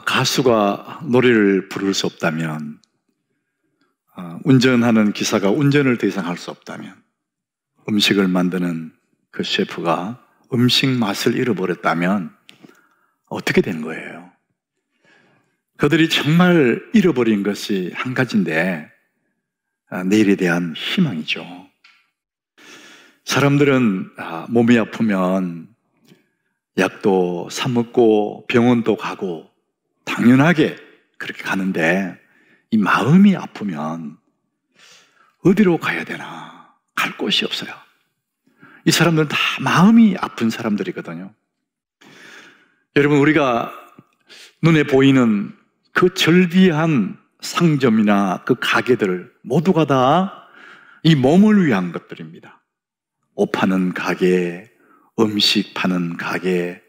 가수가 노래를 부를 수 없다면, 운전하는 기사가 운전을 더 이상 할 수 없다면, 음식을 만드는 그 셰프가 음식 맛을 잃어버렸다면 어떻게 된 거예요? 그들이 정말 잃어버린 것이 한 가지인데, 내일에 대한 희망이죠. 사람들은 몸이 아프면 약도 사 먹고 병원도 가고 당연하게 그렇게 가는데, 이 마음이 아프면 어디로 가야 되나? 갈 곳이 없어요. 이 사람들은 다 마음이 아픈 사람들이거든요. 여러분, 우리가 눈에 보이는 그 절비한 상점이나 그 가게들 모두가 다 이 몸을 위한 것들입니다. 옷 파는 가게, 음식 파는 가게,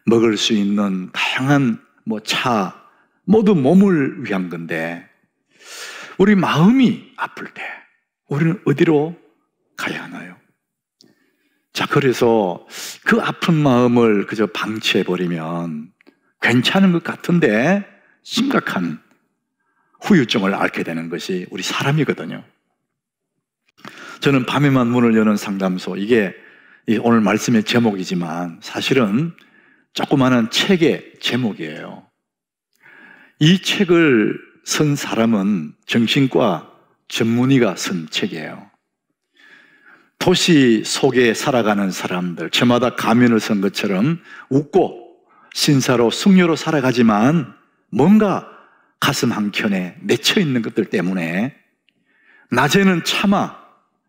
먹을 수 있는 다양한 차, 모두 몸을 위한 건데, 우리 마음이 아플 때 우리는 어디로 가야 하나요? 자, 그래서 그 아픈 마음을 그저 방치해버리면 괜찮은 것 같은데 심각한 후유증을 앓게 되는 것이 우리 사람이거든요. 저는 밤에만 문을 여는 상담소, 이게 오늘 말씀의 제목이지만 사실은 조그마한 책의 제목이에요. 이 책을 쓴 사람은 정신과 전문의가 쓴 책이에요. 도시 속에 살아가는 사람들, 저마다 가면을 쓴 것처럼 웃고 신사로 숙녀로 살아가지만 뭔가 가슴 한켠에 맺혀 있는 것들 때문에 낮에는 차마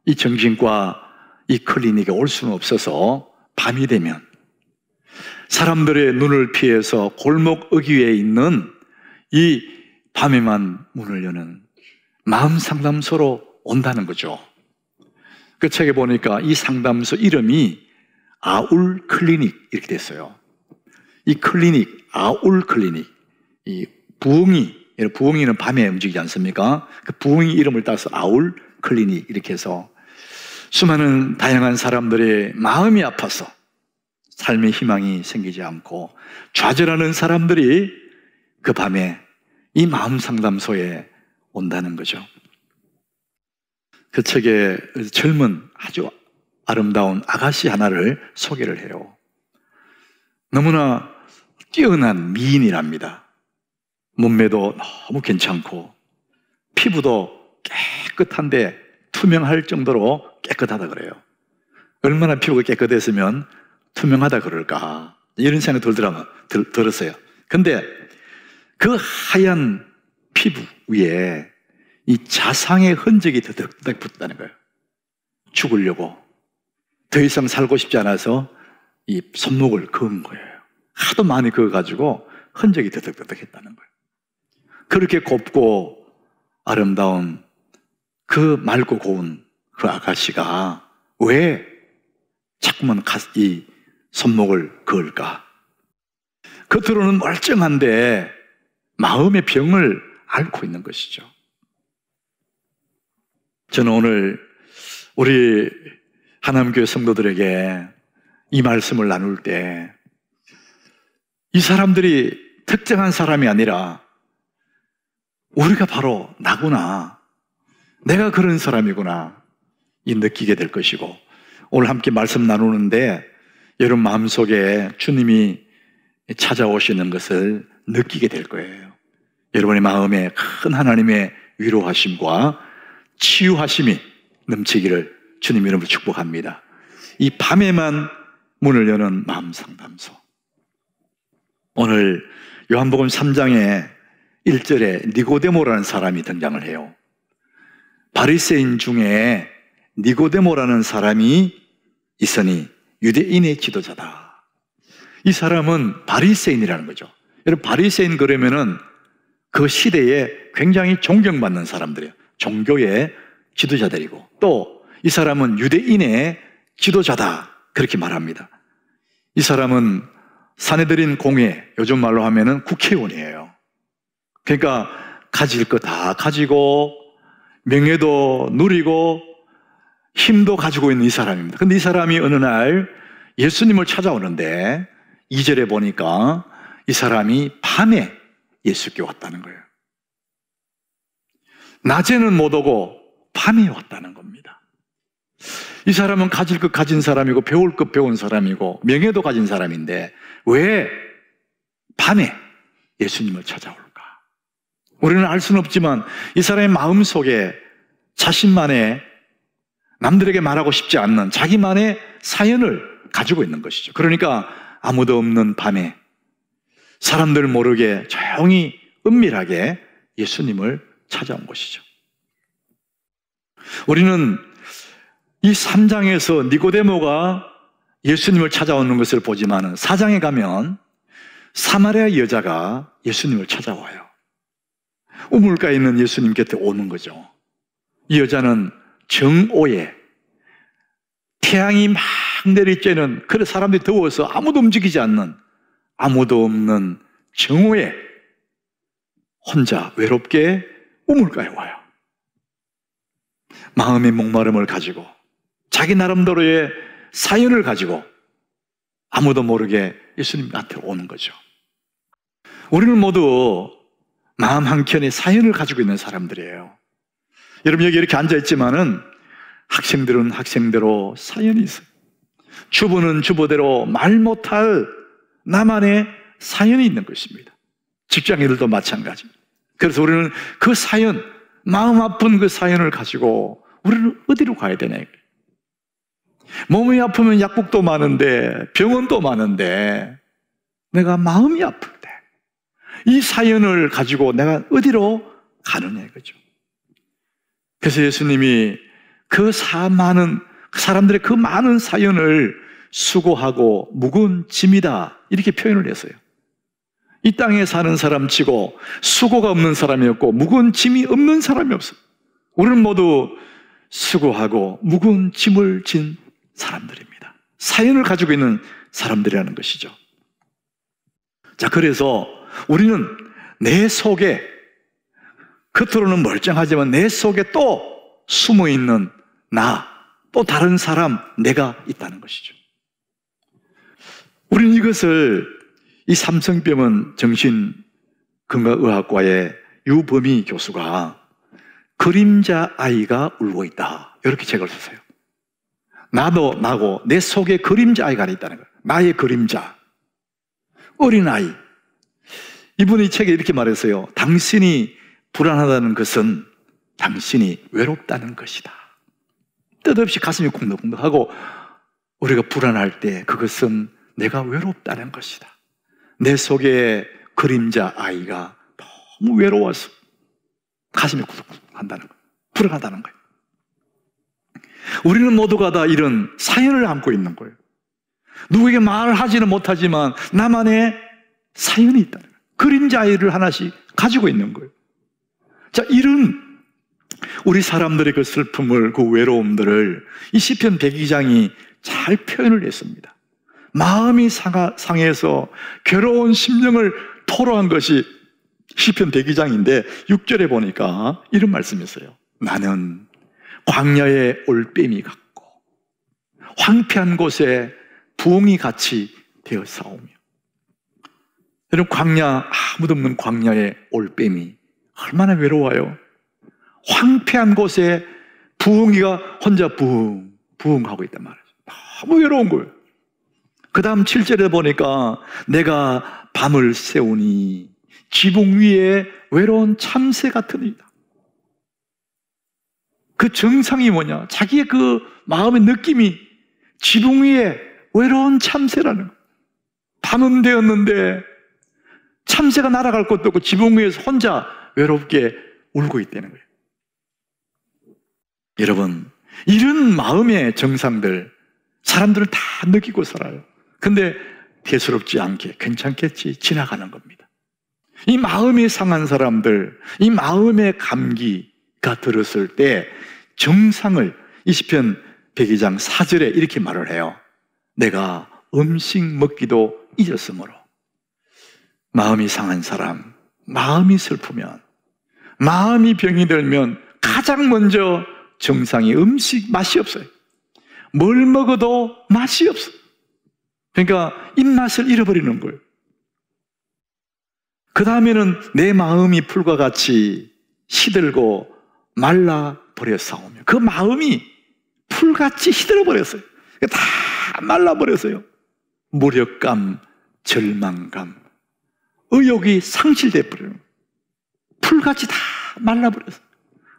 이 정신과 이 클리닉에 올 수는 없어서 밤이 되면 사람들의 눈을 피해서 골목 어귀에 있는 이 밤에만 문을 여는 마음 상담소로 온다는 거죠. 그 책에 보니까 이 상담소 이름이 아울 클리닉 이렇게 됐어요. 이 클리닉, 아울 클리닉, 이 부엉이는 밤에 움직이지 않습니까? 그 부엉이 이름을 따서 아울 클리닉 이렇게 해서 수많은 다양한 사람들의 마음이 아파서 삶의 희망이 생기지 않고 좌절하는 사람들이 그 밤에 이 마음 상담소에 온다는 거죠. 그 책에 젊은 아주 아름다운 아가씨 하나를 소개를 해요. 너무나 뛰어난 미인이랍니다. 몸매도 너무 괜찮고 피부도 깨끗한데 투명할 정도로 깨끗하다 그래요. 얼마나 피부가 깨끗했으면 투명하다 그럴까, 이런 생각이 들었어요. 근데 그 하얀 피부 위에 이 자상의 흔적이 더덕더덕 붙었다는 거예요. 죽으려고 더 이상 살고 싶지 않아서 이 손목을 그은 거예요. 하도 많이 그어가지고 흔적이 더덕더덕 했다는 거예요. 그렇게 곱고 아름다운 그 맑고 고운 그 아가씨가 왜 자꾸만 이 손목을 그을까? 겉으로는 멀쩡한데 마음의 병을 앓고 있는 것이죠. 저는 오늘 우리 하나님교회 성도들에게 이 말씀을 나눌 때 이 사람들이 특정한 사람이 아니라 우리가 바로 나구나, 내가 그런 사람이구나 이 느끼게 될 것이고, 오늘 함께 말씀 나누는데 여러분 마음속에 주님이 찾아오시는 것을 느끼게 될 거예요. 여러분의 마음에 큰 하나님의 위로하심과 치유하심이 넘치기를 주님 이름으로 축복합니다. 이 밤에만 문을 여는 마음 상담소, 오늘 요한복음 3장에 1절에 니고데모라는 사람이 등장을 해요. 바리새인 중에 니고데모라는 사람이 있으니 유대인의 지도자다. 이 사람은 바리새인이라는 거죠. 여러분, 바리새인 그러면은 그 시대에 굉장히 존경받는 사람들이에요. 종교의 지도자들이고, 또 이 사람은 유대인의 지도자다 그렇게 말합니다. 이 사람은 사내들인 공회, 요즘 말로 하면은 국회의원이에요. 그러니까 가질 거 다 가지고 명예도 누리고 힘도 가지고 있는 이 사람입니다. 근데 이 사람이 어느 날 예수님을 찾아오는데 2절에 보니까 이 사람이 밤에 예수께 왔다는 거예요. 낮에는 못 오고 밤에 왔다는 겁니다. 이 사람은 가질 것 가진 사람이고 배울 것 배운 사람이고 명예도 가진 사람인데 왜 밤에 예수님을 찾아올까? 우리는 알 수는 없지만 이 사람의 마음속에 자신만의 남들에게 말하고 싶지 않는 자기만의 사연을 가지고 있는 것이죠. 그러니까 아무도 없는 밤에 사람들 모르게 조용히 은밀하게 예수님을 찾아온 것이죠. 우리는 이 3장에서 니고데모가 예수님을 찾아오는 것을 보지만 4장에 가면 사마리아 여자가 예수님을 찾아와요. 우물가에 있는 예수님 곁에 오는 거죠. 이 여자는 정오에 태양이 막 내리쬐는, 그래 사람들이 더워서 아무도 움직이지 않는, 아무도 없는 정오에 혼자 외롭게 우물가에 와요. 마음의 목마름을 가지고 자기 나름대로의 사연을 가지고 아무도 모르게 예수님한테 오는 거죠. 우리는 모두 마음 한켠에 사연을 가지고 있는 사람들이에요. 여러분 여기 이렇게 앉아있지만은 학생들은 학생대로 사연이 있어요. 주부는 주부대로 말 못할 나만의 사연이 있는 것입니다. 직장인들도 마찬가지. 그래서 우리는 그 사연, 마음 아픈 그 사연을 가지고 우리는 어디로 가야 되냐. 몸이 아프면 약국도 많은데 병원도 많은데 내가 마음이 아플 때 이 사연을 가지고 내가 어디로 가느냐 이거죠. 그래서 예수님이 그 많은 사람들의 그 많은 사연을 수고하고 무거운 짐이다 이렇게 표현을 했어요. 이 땅에 사는 사람 치고 수고가 없는 사람이 없고 무거운 짐이 없는 사람이 없어요. 우리는 모두 수고하고 무거운 짐을 진 사람들입니다. 사연을 가지고 있는 사람들이라는 것이죠. 자, 그래서 우리는 내 속에, 겉으로는 멀쩡하지만 내 속에 또 숨어있는 나, 또 다른 사람, 내가 있다는 것이죠. 우리는 이것을, 이 삼성병원 정신건강의학과의 유범희 교수가 그림자 아이가 울고 있다 이렇게 책을 썼어요. 나도 나고 내 속에 그림자 아이가 있다는 거예요. 나의 그림자, 어린아이. 이분이 이 책에 이렇게 말했어요. 당신이 불안하다는 것은 당신이 외롭다는 것이다. 뜻없이 가슴이 쿵덕쿵덕하고 우리가 불안할 때 그것은 내가 외롭다는 것이다. 내 속에 그림자 아이가 너무 외로워서 가슴이 쿵덕쿵덕한다는 거예요. 불안하다는 거예요. 우리는 모두가 다 이런 사연을 안고 있는 거예요. 누구에게 말하지는 못하지만 나만의 사연이 있다는 거예요. 그림자 아이를 하나씩 가지고 있는 거예요. 자, 이런 우리 사람들의 그 슬픔을, 그 외로움들을 이 시편 102장이 잘 표현을 했습니다. 마음이 상해서 괴로운 심령을 토로한 것이 시편 102장인데 6절에 보니까 이런 말씀이었어요. 나는 광야의 올빼미 같고 황폐한 곳에 부엉이 같이 되어 싸우며. 여러분, 광야, 아무도 없는 광야의 올빼미 얼마나 외로워요. 황폐한 곳에 부엉이가 혼자 부흥 하고 있단 말이죠. 너무 외로운 거예요. 그 다음 7절에 보니까 내가 밤을 새우니 지붕 위에 외로운 참새 같은 이다. 그 정상이 뭐냐? 자기의 그 마음의 느낌이 지붕 위에 외로운 참새라는 거예요. 밤은 되었는데 참새가 날아갈 것도 없고 지붕 위에서 혼자 외롭게 울고 있다는 거예요. 여러분, 이런 마음의 정상들 사람들은 다 느끼고 살아요. 근데 대수롭지 않게 괜찮겠지 지나가는 겁니다. 이 마음이 상한 사람들, 이 마음의 감기가 들었을 때 정상을 이 시편 102장 4절에 이렇게 말을 해요. 내가 음식 먹기도 잊었으므로. 마음이 상한 사람, 마음이 슬프면, 마음이 병이 들면 가장 먼저 정상이 음식 맛이 없어요. 뭘 먹어도 맛이 없어요. 그러니까 입맛을 잃어버리는 거예요. 그 다음에는 내 마음이 풀과 같이 시들고 말라버렸사오며, 그 마음이 풀같이 시들어버렸어요. 다 말라버렸어요. 무력감, 절망감, 의욕이 상실돼 버려요. 풀같이 다 말라버렸어요.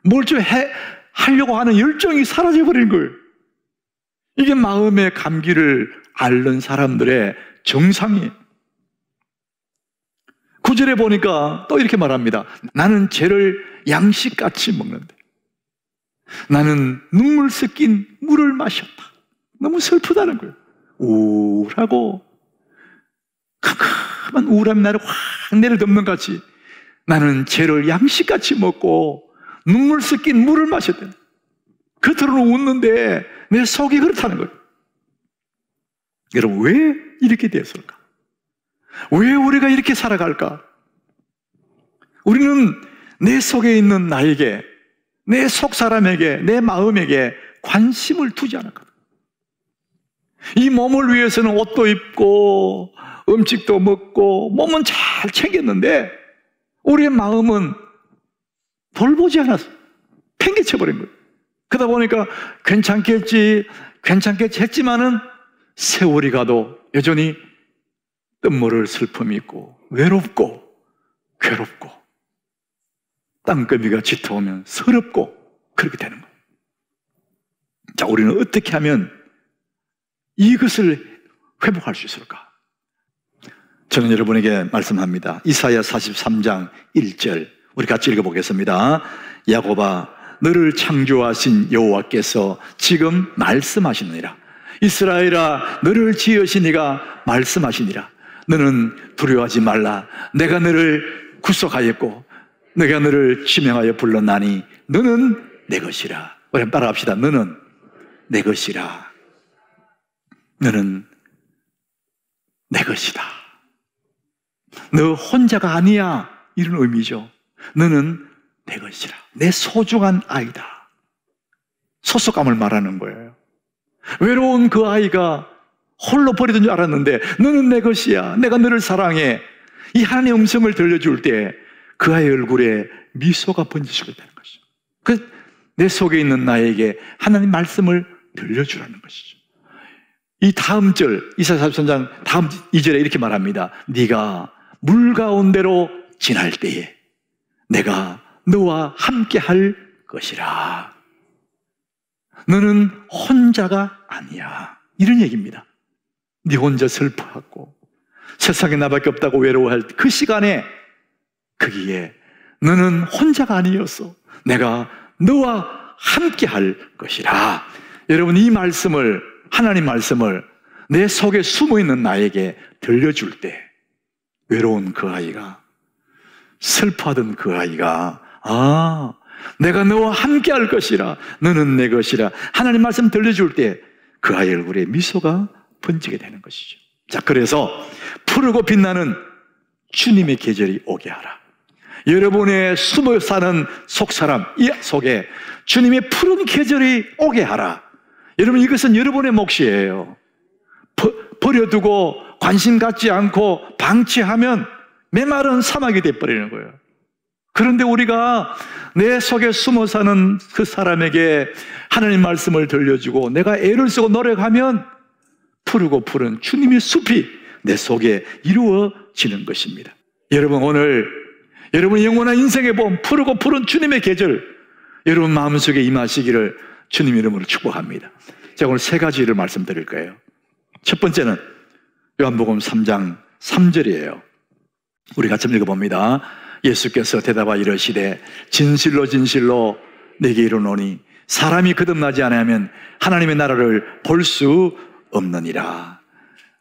뭘 좀 하려고 하는 열정이 사라져버린 거예요. 이게 마음의 감기를 앓는 사람들의 정상이에요. 9절에 보니까 또 이렇게 말합니다. 나는 죄를 양식같이 먹는데 나는 눈물 섞인 물을 마셨다. 너무 슬프다는 거예요. 우울하고 캄캄한 우울함이 나를 확 내려덮는 같이 나는 죄를 양식같이 먹고 눈물 섞인 물을 마셨다. 겉으로는 웃는데 내 속이 그렇다는 거예요. 여러분, 왜 이렇게 됐을까? 왜 우리가 이렇게 살아갈까? 우리는 내 속에 있는 나에게, 내 속 사람에게, 내 마음에게 관심을 두지 않았거든. 이 몸을 위해서는 옷도 입고 음식도 먹고 몸은 잘 챙겼는데 우리의 마음은 돌보지 않았어. 팽개쳐버린 거예요. 그러다 보니까 괜찮겠지 했지만은 세월이 가도 여전히 뜬모를 슬픔이 있고 외롭고 괴롭고 땅거미가 짙어오면 서럽고 그렇게 되는 거예요. 자, 우리는 어떻게 하면 이것을 회복할 수 있을까? 저는 여러분에게 말씀합니다. 이사야 43장 1절 우리 같이 읽어보겠습니다. 야곱아, 너를 창조하신 여호와께서 지금 말씀하시느니라. 이스라엘아, 너를 지으신 이가 말씀하시니라. 너는 두려워하지 말라. 내가 너를 구속하였고 내가 너를 지명하여 불렀나니 너는 내 것이라. 우리 한번 따라합시다. 너는 내 것이라. 너는 내 것이다. 너 혼자가 아니야, 이런 의미죠. 너는 내 것이라. 내 소중한 아이다. 소속감을 말하는 거예요. 외로운 그 아이가 홀로 버리던 줄 알았는데 너는 내 것이야. 내가 너를 사랑해. 이 하나님의 음성을 들려줄 때 그 아이의 얼굴에 미소가 번지시게 되는 것이죠. 내 속에 있는 나에게 하나님 말씀을 들려주라는 것이죠. 이 다음 절, 이사야 43장 다음 2절에 이렇게 말합니다. 네가 물 가운데로 지날 때에 내가 너와 함께 할 것이라. 너는 혼자가 아니야, 이런 얘기입니다. 네 혼자 슬퍼하고 세상에 나밖에 없다고 외로워할 그 시간에 거기에 너는 혼자가 아니었어. 내가 너와 함께 할 것이라. 여러분, 이 말씀을, 하나님 말씀을 내 속에 숨어있는 나에게 들려줄 때 외로운 그 아이가, 슬퍼하던 그 아이가, 아, 내가 너와 함께 할 것이라. 너는 내 것이라. 하나님 말씀 들려줄 때 그 아이 얼굴에 미소가 번지게 되는 것이죠. 자, 그래서 푸르고 빛나는 주님의 계절이 오게 하라. 여러분의 숨어 사는 속사람 이 속에 주님의 푸른 계절이 오게 하라. 여러분, 이것은 여러분의 몫이에요. 버려두고 관심 갖지 않고 방치하면 메마른 사막이 되어버리는 거예요. 그런데 우리가 내 속에 숨어 사는 그 사람에게 하나님 말씀을 들려주고 내가 애를 쓰고 노력하면 푸르고 푸른 주님의 숲이 내 속에 이루어지는 것입니다. 여러분, 오늘 여러분 영원한 인생에 본 푸르고 푸른 주님의 계절 여러분 마음속에 임하시기를 주님 이름으로 축복합니다. 제가 오늘 세 가지를 말씀드릴 거예요. 첫 번째는 요한복음 3장 3절이에요. 우리 같이 읽어봅니다. 예수께서 대답하여 이르시되 진실로 진실로 내게 이르노니 사람이 거듭나지 않으면 하나님의 나라를 볼 수 없느니라.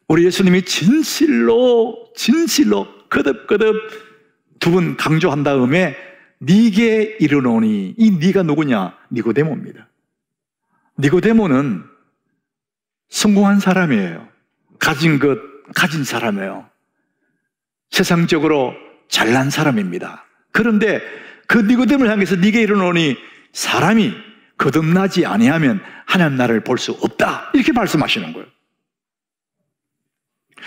우리 예수님이 진실로 거듭 두 번 강조한 다음에 네게 이르노니, 이 네가 누구냐? 니고데모입니다. 니고데모는 성공한 사람이에요. 가진 것 가진 사람이에요. 세상적으로 잘난 사람입니다. 그런데 그 니고데모를 향해서 네게 이르노니 사람이 거듭나지 아니하면 하나님 나라를 볼 수 없다, 이렇게 말씀하시는 거예요.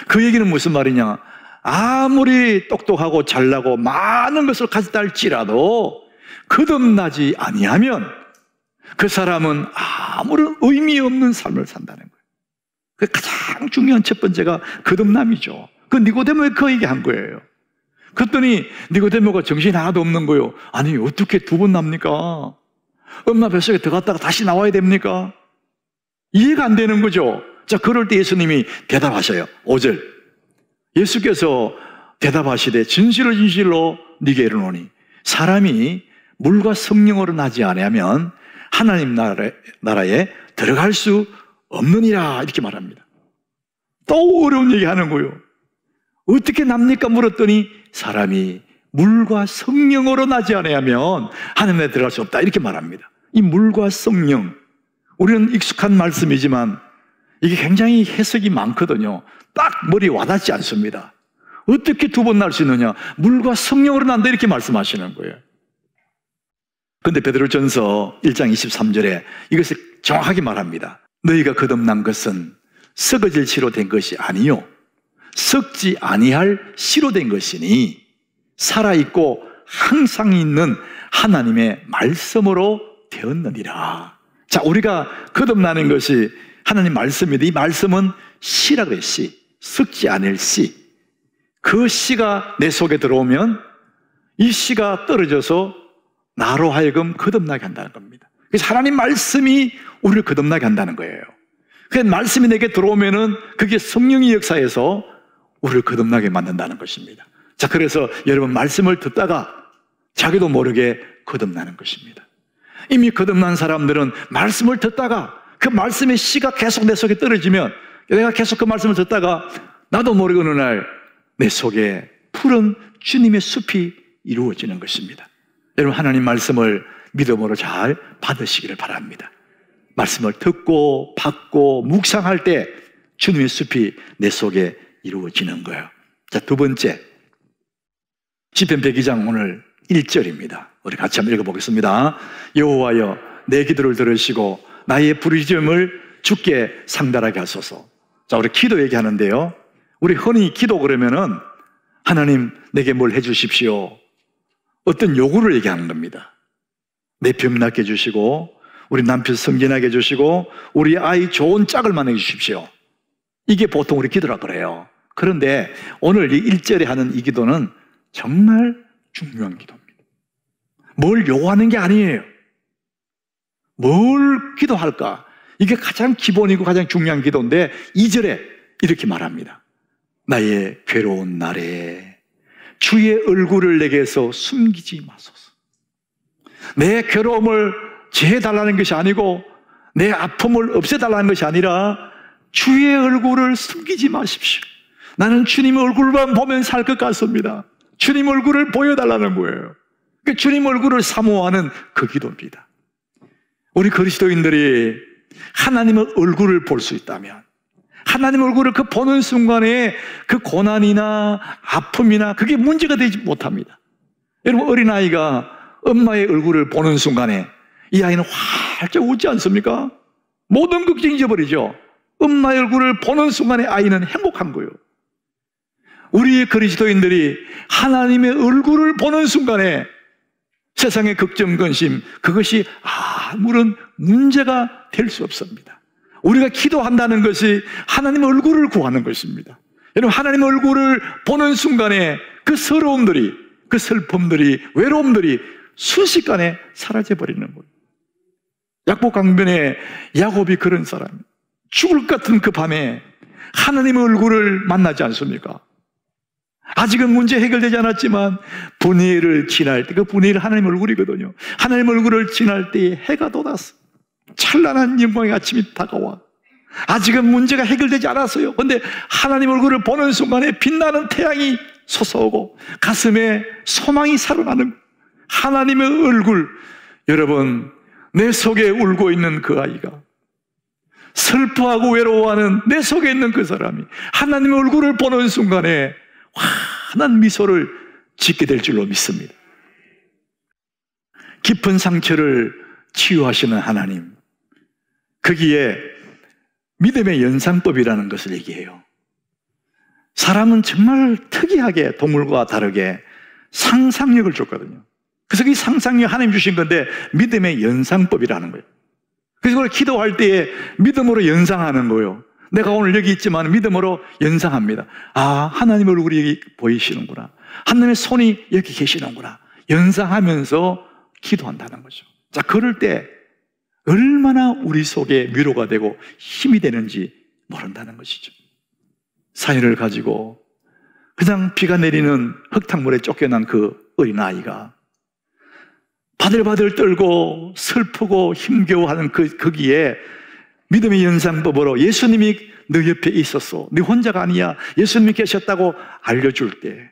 그 얘기는 무슨 말이냐? 아무리 똑똑하고 잘나고 많은 것을 가졌다 할지라도 거듭나지 아니하면 그 사람은 아무런 의미 없는 삶을 산다는 거예요. 그 가장 중요한 첫 번째가 거듭남이죠. 그 니고데모에 그 얘기한 거예요. 그랬더니 니고데모가 정신이 하나도 없는 거예요. 아니 어떻게 두 번 납니까? 엄마 뱃속에 들어갔다가 다시 나와야 됩니까? 이해가 안 되는 거죠. 자, 그럴 때 예수님이 대답하셔요. 5절 예수께서 대답하시되 진실로 진실로 네게 이르노니 사람이 물과 성령으로 나지 아니하면 하나님 나라에 들어갈 수 없느니라 이렇게 말합니다. 또 어려운 얘기 하는 거예요. 어떻게 납니까? 물었더니 사람이 물과 성령으로 나지 아니하면 하나님에 들어갈 수 없다 이렇게 말합니다. 이 물과 성령, 우리는 익숙한 말씀이지만 이게 굉장히 해석이 많거든요. 딱 머리에 와닿지 않습니다. 어떻게 두 번 날 수 있느냐? 물과 성령으로 난다 이렇게 말씀하시는 거예요. 그런데 베드로전서 1장 23절에 이것을 정확하게 말합니다. 너희가 거듭난 것은 썩어질 씨로 된 것이 아니요 썩지 아니할 씨로 된 것이니 살아있고 항상 있는 하나님의 말씀으로 되었느니라. 자, 우리가 거듭나는 것이 하나님 말씀인데 이 말씀은 씨라 그래요. 씨, 썩지 않을 씨. 그 씨가 내 속에 들어오면 이 씨가 떨어져서 나로 하여금 거듭나게 한다는 겁니다. 그래서 하나님 말씀이 우리를 거듭나게 한다는 거예요. 그 말씀이 내게 들어오면은 그게 성령의 역사에서 우리를 거듭나게 만든다는 것입니다. 자, 그래서 여러분 말씀을 듣다가 자기도 모르게 거듭나는 것입니다. 이미 거듭난 사람들은 말씀을 듣다가 그 말씀의 씨가 계속 내 속에 떨어지면 내가 계속 그 말씀을 듣다가 나도 모르게 어느 날 내 속에 푸른 주님의 숲이 이루어지는 것입니다. 여러분 하나님 말씀을 믿음으로 잘 받으시기를 바랍니다. 말씀을 듣고 받고 묵상할 때 주님의 숲이 내 속에 이루어지는 거예요. 자, 두 번째 시편 102장 오늘 1절입니다. 우리 같이 한번 읽어보겠습니다. 여호와여 내 기도를 들으시고 나의 부르짖음을 주께 상달하게 하소서. 자, 우리 기도 얘기하는데요. 우리 흔히 기도 그러면은 하나님 내게 뭘 해주십시오. 어떤 요구를 얘기하는 겁니다. 내 병 낫게 해주시고 우리 남편 승진하게 해주시고 우리 아이 좋은 짝을 만나게 해주십시오. 이게 보통 우리 기도라 그래요. 그런데 오늘 이 1절에 하는 이 기도는 정말 중요한 기도입니다. 뭘 요구하는 게 아니에요. 뭘 기도할까? 이게 가장 기본이고 가장 중요한 기도인데 2절에 이렇게 말합니다. 나의 괴로운 날에 주의 얼굴을 내게서 숨기지 마소서. 내 괴로움을 제해달라는 것이 아니고 내 아픔을 없애달라는 것이 아니라 주의 얼굴을 숨기지 마십시오. 나는 주님의 얼굴만 보면 살 것 같습니다. 주님 얼굴을 보여달라는 거예요. 그러니까 주님 얼굴을 사모하는 그 기도입니다. 우리 그리스도인들이 하나님의 얼굴을 볼 수 있다면 하나님 얼굴을 그 보는 순간에 그 고난이나 아픔이나 그게 문제가 되지 못합니다. 여러분 어린아이가 엄마의 얼굴을 보는 순간에 이 아이는 활짝 웃지 않습니까? 모든 걱정이 잊어버리죠. 엄마의 얼굴을 보는 순간에 아이는 행복한 거예요. 우리 그리스도인들이 하나님의 얼굴을 보는 순간에 세상의 걱정, 근심 그것이 아무런 문제가 될 수 없습니다. 우리가 기도한다는 것이 하나님의 얼굴을 구하는 것입니다. 여러분 하나님의 얼굴을 보는 순간에 그 서러움들이 그 슬픔들이 외로움들이 순식간에 사라져버리는 거예요. 야곱 강변에 야곱이 그런 사람, 죽을 것 같은 그 밤에 하나님의 얼굴을 만나지 않습니까? 아직은 문제 해결되지 않았지만 분위를 지날 때, 그 분위를 하나님의 얼굴이거든요. 하나님의 얼굴을 지날 때에 해가 돋았어. 찬란한 영광의 아침이 다가와. 아직은 문제가 해결되지 않았어요. 그런데 하나님 얼굴을 보는 순간에 빛나는 태양이 솟아오고 가슴에 소망이 살아나는 하나님의 얼굴. 여러분 내 속에 울고 있는 그 아이가, 슬퍼하고 외로워하는 내 속에 있는 그 사람이 하나님의 얼굴을 보는 순간에 환한 미소를 짓게 될 줄로 믿습니다. 깊은 상처를 치유하시는 하나님, 거기에 믿음의 연상법이라는 것을 얘기해요. 사람은 정말 특이하게 동물과 다르게 상상력을 줬거든요. 그래서 이 상상력 하나님 주신 건데 믿음의 연상법이라는 거예요. 그래서 그걸 기도할 때에 믿음으로 연상하는 거예요. 내가 오늘 여기 있지만 믿음으로 연상합니다. 아, 하나님 얼굴이 여기 보이시는구나. 하나님의 손이 여기 계시는구나. 연상하면서 기도한다는 거죠. 자, 그럴 때 얼마나 우리 속에 위로가 되고 힘이 되는지 모른다는 것이죠. 사연을 가지고 그냥 비가 내리는 흙탕물에 쫓겨난 그 어린아이가 바들바들 떨고 슬프고 힘겨워하는 거기에 믿음의 연상법으로 예수님이 너 옆에 있었어. 네 혼자가 아니야. 예수님이 계셨다고 알려줄 때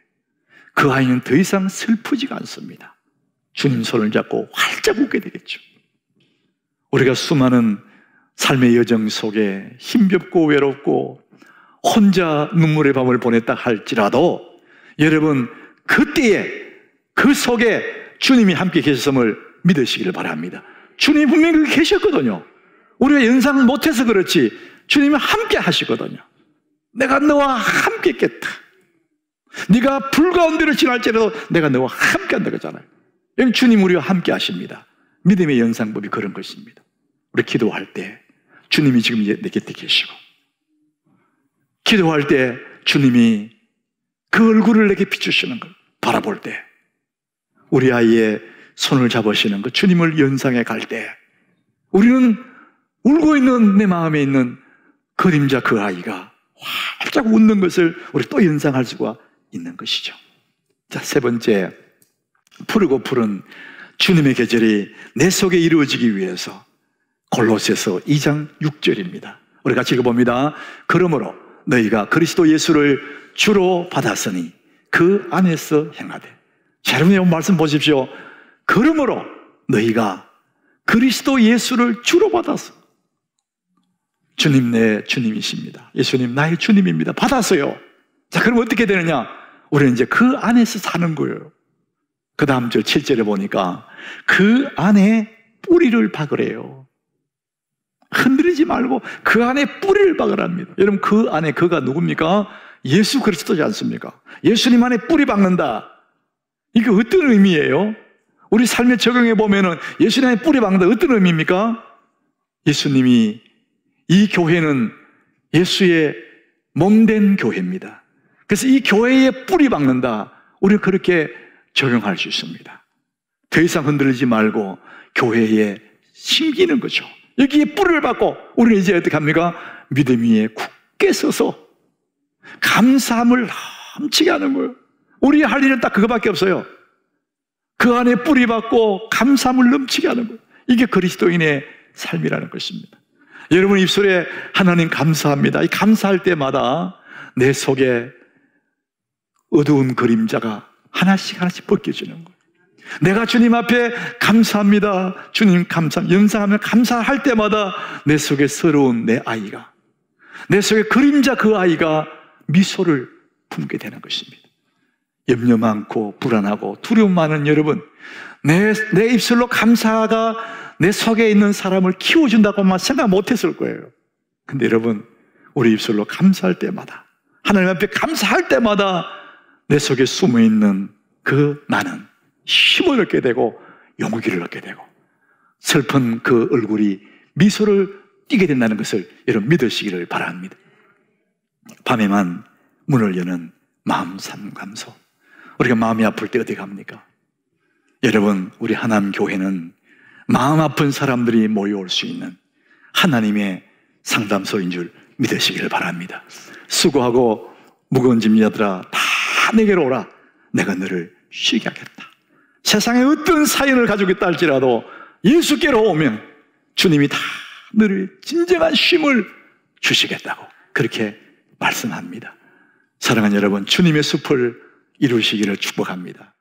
그 아이는 더 이상 슬프지가 않습니다. 주님 손을 잡고 활짝 웃게 되겠죠. 우리가 수많은 삶의 여정 속에 힘겹고 외롭고 혼자 눈물의 밤을 보냈다 할지라도 여러분 그때에 그 속에 주님이 함께 계셨음을 믿으시기를 바랍니다. 주님이 분명히 거기 계셨거든요. 우리가 연상을 못해서 그렇지 주님이 함께 하시거든요. 내가 너와 함께 있겠다. 네가 불 가운데로 지날지라도 내가 너와 함께 한다 그러잖아요. 여러분 주님 우리와 함께 하십니다. 믿음의 연상법이 그런 것입니다. 우리 기도할 때 주님이 지금 내 곁에 계시고 기도할 때 주님이 그 얼굴을 내게 비추시는 걸 바라볼 때 우리 아이의 손을 잡으시는 그 주님을 연상해 갈 때 우리는 울고 있는 내 마음에 있는 그림자 그 아이가 활짝 웃는 것을 우리 또 연상할 수가 있는 것이죠. 자, 세 번째, 푸르고 푸른 주님의 계절이 내 속에 이루어지기 위해서 골로새서 2장 6절입니다. 우리 같이 읽어봅니다. 그러므로 너희가 그리스도 예수를 주로 받았으니 그 안에서 행하되. 자, 여러분의 말씀 보십시오. 그러므로 너희가 그리스도 예수를 주로 받았어. 주님 내 주님이십니다. 예수님 나의 주님입니다. 받았어요. 자, 그럼 어떻게 되느냐? 우리는 이제 그 안에서 사는 거예요. 그 다음 절 7절에 보니까 그 안에 뿌리를 박으래요. 흔들리지 말고 그 안에 뿌리를 박으랍니다. 여러분 그 안에 그가 누굽니까? 예수 그리스도지 않습니까? 예수님 안에 뿌리 박는다. 이게 어떤 의미예요? 우리 삶에 적용해 보면은 예수님 안에 뿌리 박는다. 어떤 의미입니까? 예수님이 이 교회는 예수의 몸된 교회입니다. 그래서 이 교회에 뿌리 박는다. 우리는 그렇게 적용할 수 있습니다. 더 이상 흔들리지 말고 교회에 심기는 거죠. 여기에 뿌리를 박고 우리는 이제 어떻게 합니까? 믿음 위에 굳게 서서 감사함을 넘치게 하는 거예요. 우리 할 일은 딱 그거밖에 없어요. 그 안에 뿌리 박고 감사함을 넘치게 하는 거예요. 이게 그리스도인의 삶이라는 것입니다. 여러분 입술에 하나님 감사합니다. 이 감사할 때마다 내 속에 어두운 그림자가 하나씩 하나씩 벗겨지는 거예요. 내가 주님 앞에 감사합니다. 주님 감사합니다. 연상하면 감사할 때마다 내 속에 서러운 내 아이가, 내 속에 그림자 그 아이가 미소를 품게 되는 것입니다. 염려 많고 불안하고 두려움 많은 여러분, 내 입술로 감사가 내 속에 있는 사람을 키워준다고만 생각 못했을 거예요. 근데 여러분, 우리 입술로 감사할 때마다, 하나님 앞에 감사할 때마다 내 속에 숨어있는 그 나는 힘을 얻게 되고 용기를 얻게 되고 슬픈 그 얼굴이 미소를 띠게 된다는 것을 여러분 믿으시기를 바랍니다. 밤에만 문을 여는 마음 상담소. 우리가 마음이 아플 때 어디 갑니까? 여러분, 우리 하나님 교회는 마음 아픈 사람들이 모여올 수 있는 하나님의 상담소인 줄 믿으시기를 바랍니다. 수고하고 무거운 짐자들아 다 내게로 오라. 내가 너를 쉬게 하겠다. 세상에 어떤 사연을 가지고 있다 할지라도 예수께로 오면 주님이 다 너를 진정한 쉼을 주시겠다고 그렇게 말씀합니다. 사랑하는 여러분, 주님의 숲을 이루시기를 축복합니다.